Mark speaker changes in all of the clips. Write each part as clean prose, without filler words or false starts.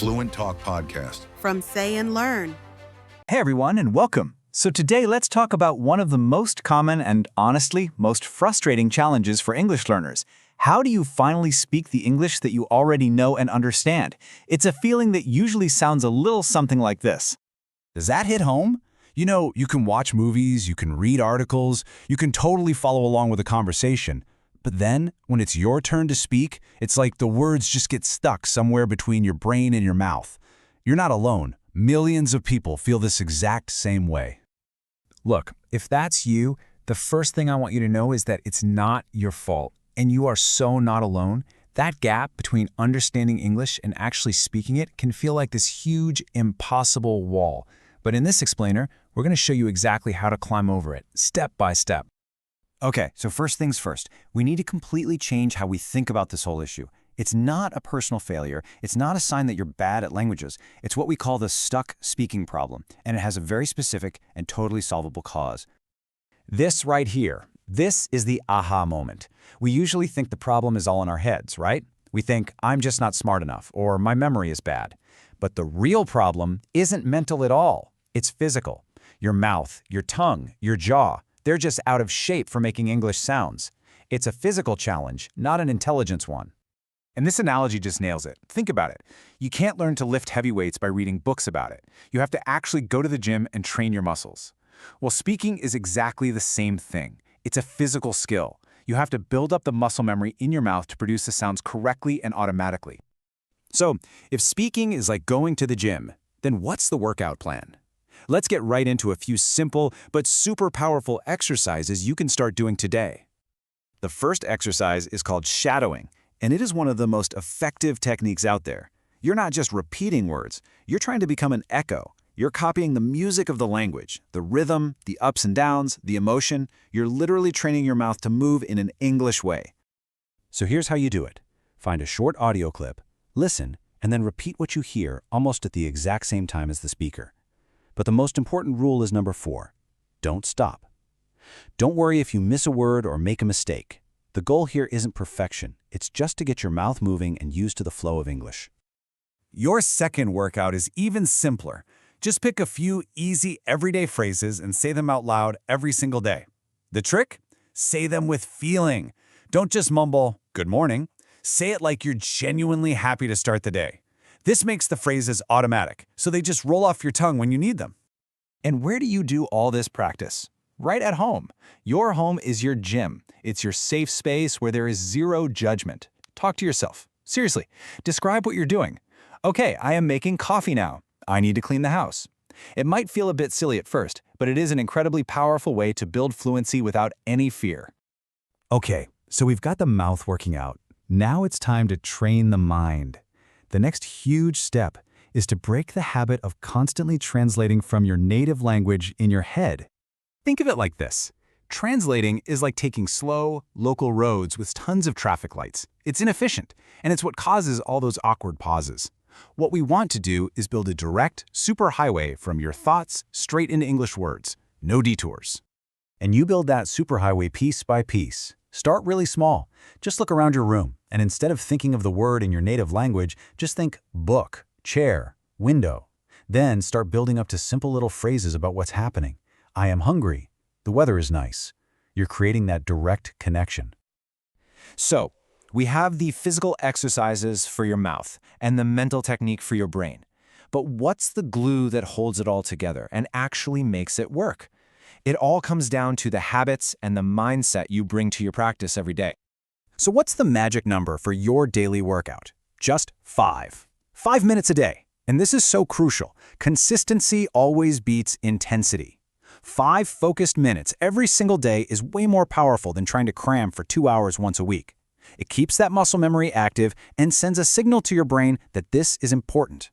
Speaker 1: Fluent Talk Podcast
Speaker 2: from SayAndLearn.
Speaker 3: Hey everyone, and welcome. So today let's talk about one of the most common and honestly most frustrating challenges for English learners. How do you finally speak the English that you already know and understand? It's a feeling that usually sounds a little something like this.
Speaker 4: Does that hit home? You know, you can watch movies, you can read articles, you can totally follow along with a conversation. But then, when it's your turn to speak, it's like the words just get stuck somewhere between your brain and your mouth. You're not alone. Millions of people feel this exact same way.
Speaker 5: Look, if that's you, the first thing I want you to know is that it's not your fault, and you are so not alone. That gap between understanding English and actually speaking it can feel like this huge, impossible wall. But in this explainer, we're going to show you exactly how to climb over it, step by step.
Speaker 3: Okay, so first things first, we need to completely change how we think about this whole issue. It's not a personal failure. It's not a sign that you're bad at languages. It's what we call the stuck speaking problem, and it has a very specific and totally solvable cause. This right here, this is the aha moment. We usually think the problem is all in our heads, right? We think, I'm just not smart enough, or my memory is bad. But the real problem isn't mental at all. It's physical. Your mouth, your tongue, your jaw, they're just out of shape for making English sounds. It's a physical challenge, not an intelligence one. And this analogy just nails it. Think about it. You can't learn to lift heavy weights by reading books about it. You have to actually go to the gym and train your muscles. Well, speaking is exactly the same thing. It's a physical skill. You have to build up the muscle memory in your mouth to produce the sounds correctly and automatically. So, if speaking is like going to the gym, then what's the workout plan? Let's get right into a few simple but super powerful exercises you can start doing today. The first exercise is called shadowing, and it is one of the most effective techniques out there. You're not just repeating words, you're trying to become an echo. You're copying the music of the language, the rhythm, the ups and downs, the emotion. You're literally training your mouth to move in an English way. So here's how you do it. Find a short audio clip, listen, and then repeat what you hear almost at the exact same time as the speaker. But the most important rule is number 4. Don't stop. Don't worry if you miss a word or make a mistake. The goal here isn't perfection. It's just to get your mouth moving and used to the flow of English. Your second workout is even simpler. Just pick a few easy everyday phrases and say them out loud every single day. The trick? Say them with feeling. Don't just mumble, "Good morning." Say it like you're genuinely happy to start the day. This makes the phrases automatic, so they just roll off your tongue when you need them. And where do you do all this practice? Right at home. Your home is your gym. It's your safe space where there is zero judgment. Talk to yourself. Seriously, describe what you're doing. Okay, I am making coffee now. I need to clean the house. It might feel a bit silly at first, but it is an incredibly powerful way to build fluency without any fear. Okay, so we've got the mouth working out. Now it's time to train the mind. The next huge step is to break the habit of constantly translating from your native language in your head. Think of it like this. Translating is like taking slow, local roads with tons of traffic lights. It's inefficient, and it's what causes all those awkward pauses. What we want to do is build a direct superhighway from your thoughts straight into English words. No detours. And you build that superhighway piece by piece. Start really small. Just look around your room, and instead of thinking of the word in your native language, just think book, chair, window. Then start building up to simple little phrases about what's happening. I am hungry. The weather is nice. You're creating that direct connection. So, we have the physical exercises for your mouth and the mental technique for your brain. But what's the glue that holds it all together and actually makes it work? It all comes down to the habits and the mindset you bring to your practice every day. So what's the magic number for your daily workout? Just 5. 5 minutes a day. And this is so crucial. Consistency always beats intensity. 5 focused minutes every single day is way more powerful than trying to cram for 2 hours once a week. It keeps that muscle memory active and sends a signal to your brain that this is important.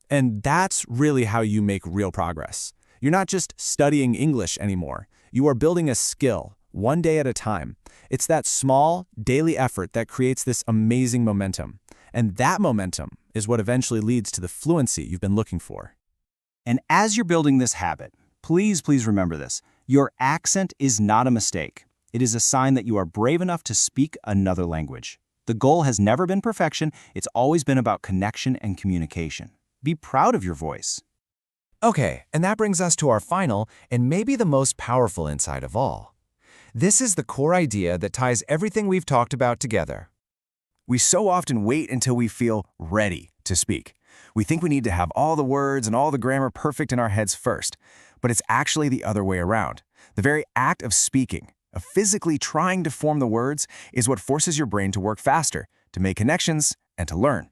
Speaker 3: And that's really how you make real progress. You're not just studying English anymore. You are building a skill, one day at a time. It's that small, daily effort that creates this amazing momentum. And that momentum is what eventually leads to the fluency you've been looking for. And as you're building this habit, please remember this. Your accent is not a mistake. It is a sign that you are brave enough to speak another language. The goal has never been perfection, it's always been about connection and communication. Be proud of your voice.
Speaker 1: Okay, and that brings us to our final and maybe the most powerful insight of all. This is the core idea that ties everything we've talked about together.
Speaker 4: We so often wait until we feel ready to speak. We think we need to have all the words and all the grammar perfect in our heads first, but it's actually the other way around. The very act of speaking, of physically trying to form the words, is what forces your brain to work faster, to make connections, and to learn.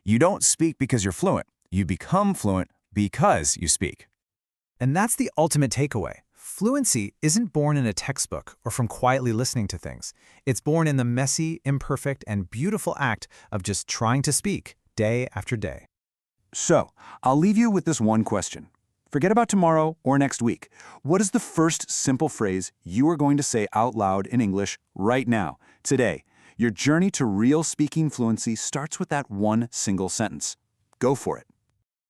Speaker 4: You don't speak because you're fluent. You become fluent because you speak.
Speaker 5: And that's the ultimate takeaway. Fluency isn't born in a textbook or from quietly listening to things. It's born in the messy, imperfect, and beautiful act of just trying to speak day after day.
Speaker 2: So, I'll leave you with this one question. Forget about tomorrow or next week. What is the first simple phrase you are going to say out loud in English right now, today? Your journey to real speaking fluency starts with that one single sentence. Go for it.